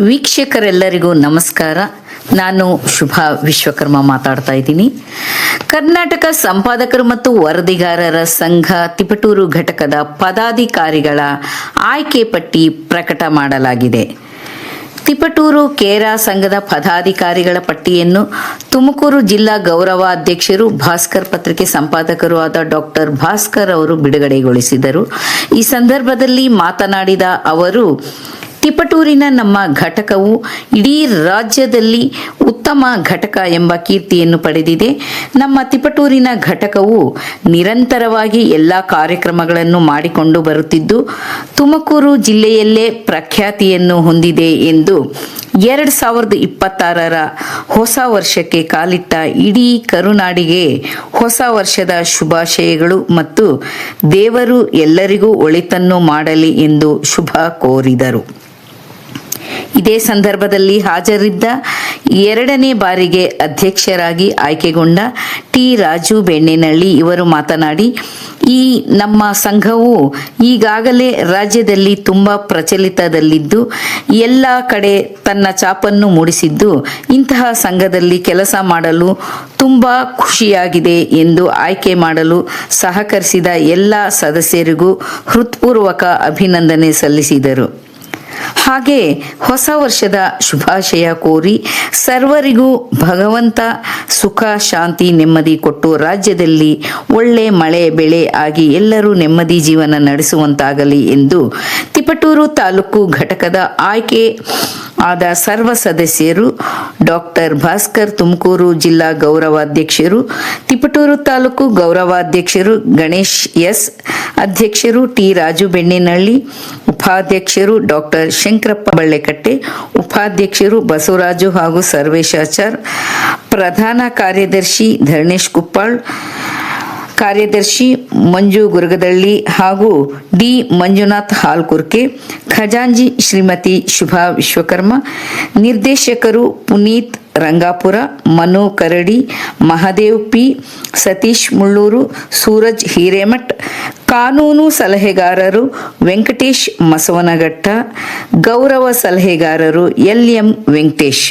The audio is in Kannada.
ವೀಕ್ಷಕರೆಲ್ಲರಿಗೂ ನಮಸ್ಕಾರ. ನಾನು ಶುಭಾ ವಿಶ್ವಕರ್ಮ ಮಾತಾಡ್ತಾ ಇದ್ದೀನಿ. ಕರ್ನಾಟಕ ಸಂಪಾದಕರು ಮತ್ತು ವರದಿಗಾರರ ಸಂಘ ತಿಪಟೂರು ಘಟಕದ ಪದಾಧಿಕಾರಿಗಳ ಆಯ್ಕೆ ಪಟ್ಟಿ ಪ್ರಕಟ ಮಾಡಲಾಗಿದೆ. ತಿಪಟೂರು ಕೇರಾ ಸಂಘದ ಪದಾಧಿಕಾರಿಗಳ ಪಟ್ಟಿಯನ್ನು ತುಮಕೂರು ಜಿಲ್ಲಾ ಗೌರವ ಅಧ್ಯಕ್ಷರು, ಭಾಸ್ಕರ್ ಪತ್ರಿಕೆ ಸಂಪಾದಕರು ಆದ ಡಾಕ್ಟರ್ ಭಾಸ್ಕರ್ ಅವರು ಬಿಡುಗಡೆಗೊಳಿಸಿದರು. ಈ ಸಂದರ್ಭದಲ್ಲಿ ಮಾತನಾಡಿದ ಅವರು, ತಿಪಟೂರಿನ ನಮ್ಮ ಘಟಕವು ಇಡೀ ರಾಜ್ಯದಲ್ಲಿ ಉತ್ತಮ ಘಟಕ ಎಂಬ ಕೀರ್ತಿಯನ್ನು ಪಡೆದಿದೆ. ನಮ್ಮ ತಿಪಟೂರಿನ ಘಟಕವು ನಿರಂತರವಾಗಿ ಎಲ್ಲ ಕಾರ್ಯಕ್ರಮಗಳನ್ನು ಮಾಡಿಕೊಂಡು ಬರುತ್ತಿದ್ದು ತುಮಕೂರು ಜಿಲ್ಲೆಯಲ್ಲೇ ಪ್ರಖ್ಯಾತಿಯನ್ನು ಹೊಂದಿದೆ ಎಂದು 2026ರ ಹೊಸ ವರ್ಷಕ್ಕೆ ಕಾಲಿಟ್ಟ ಇಡೀ ಕರುನಾಡಿಗೆ ಹೊಸ ವರ್ಷದ ಶುಭಾಶಯಗಳು ಮತ್ತು ದೇವರು ಎಲ್ಲರಿಗೂ ಒಳಿತನ್ನು ಮಾಡಲಿ ಎಂದು ಶುಭ ಕೋರಿದರು. ಇದೇ ಸಂದರ್ಭದಲ್ಲಿ ಹಾಜರಿದ್ದ 2ನೇ ಬಾರಿಗೆ ಅಧ್ಯಕ್ಷರಾಗಿ ಆಯ್ಕೆಗೊಂಡ ಟಿ. ರಾಜು ಬೆಣ್ಣೆನಳ್ಳಿ ಇವರು ಮಾತನಾಡಿ, ಈ ನಮ್ಮ ಸಂಘವು ಈಗಾಗಲೇ ರಾಜ್ಯದಲ್ಲಿ ತುಂಬ ಪ್ರಚಲಿತದಲ್ಲಿದ್ದು ಎಲ್ಲ ಕಡೆ ತನ್ನ ಛಾಪನ್ನು ಮೂಡಿಸಿದ್ದು ಇಂತಹ ಸಂಘದಲ್ಲಿ ಕೆಲಸ ಮಾಡಲು ತುಂಬ ಖುಷಿಯಾಗಿದೆ ಎಂದು ಆಯ್ಕೆ ಮಾಡಲು ಸಹಕರಿಸಿದ ಎಲ್ಲ ಸದಸ್ಯರಿಗೂ ಹೃತ್ಪೂರ್ವಕ ಅಭಿನಂದನೆ ಸಲ್ಲಿಸಿದರು. ಹಾಗೆ ಹೊಸ ವರ್ಷದ ಶುಭಾಶಯ ಕೋರಿ ಸರ್ವರಿಗೂ ಭಗವಂತ ಸುಖ ಶಾಂತಿ ನೆಮ್ಮದಿ ಕೊಟ್ಟು ರಾಜ್ಯದಲ್ಲಿ ಒಳ್ಳೆ ಮಳೆ ಬೆಳೆ ಆಗಿ ಎಲ್ಲರೂ ನೆಮ್ಮದಿ ಜೀವನ ನಡೆಸುವಂತಾಗಲಿ ಎಂದು ತಿಪಟೂರು ತಾಲೂಕು ಘಟಕದ ಆಯ್ಕೆ ಆದ ಸರ್ವ ಸದಸ್ಯರು, ಡಾಕ್ಟರ್ ಭಾಸ್ಕರ್ ತುಮಕೂರು ಜಿಲ್ಲಾ ಗೌರವಾಧ್ಯಕ್ಷರು, ತಿಪಟೂರು ತಾಲೂಕು ಗೌರವಾಧ್ಯಕ್ಷರು ಗಣೇಶ್ ಎಸ್, ಅಧ್ಯಕ್ಷರು ಟಿ. ರಾಜು ಬೆಣ್ಣೆನಳ್ಳಿ, ಉಪಾಧ್ಯಕ್ಷರು ಡಾಕ್ಟರ್ ಶಂಕರಪ್ಪ ಬಳ್ಳೆಕಟ್ಟೆ, ಉಪಾಧ್ಯಕ್ಷರು ಬಸವರಾಜು ಹಾಗೂ ಸರ್ವೇಶಾಚಾರ್, ಪ್ರಧಾನ ಕಾರ್ಯದರ್ಶಿ ಧರಣೇಶ್ ಕುಪ್ಪಾಳ್, ಕಾರ್ಯದರ್ಶಿ ಮಂಜು ಗುರಗದಳ್ಳಿ ಹಾಗೂ ಡಿ. ಮಂಜುನಾಥ್ ಹಾಲ್ಕುರ್ಕೆ, ಖಜಾಂಜಿ ಶ್ರೀಮತಿ ಶುಭಾ ವಿಶ್ವಕರ್ಮ, ನಿರ್ದೇಶಕರು ಪುನೀತ್ ರಂಗಾಪುರ, ಮನು ಕರಡಿ, ಮಹಾದೇವ್ ಪಿ, ಸತೀಶ್ ಮುಳ್ಳೂರು, ಸೂರಜ್ ಹಿರೇಮಠ್, ಕಾನೂನು ಸಲಹೆಗಾರರು ವೆಂಕಟೇಶ್ ಮಸವನಘಟ್ಟ, ಗೌರವ ಸಲಹೆಗಾರರು ಎಲ್. ಎಂ. ವೆಂಕಟೇಶ್.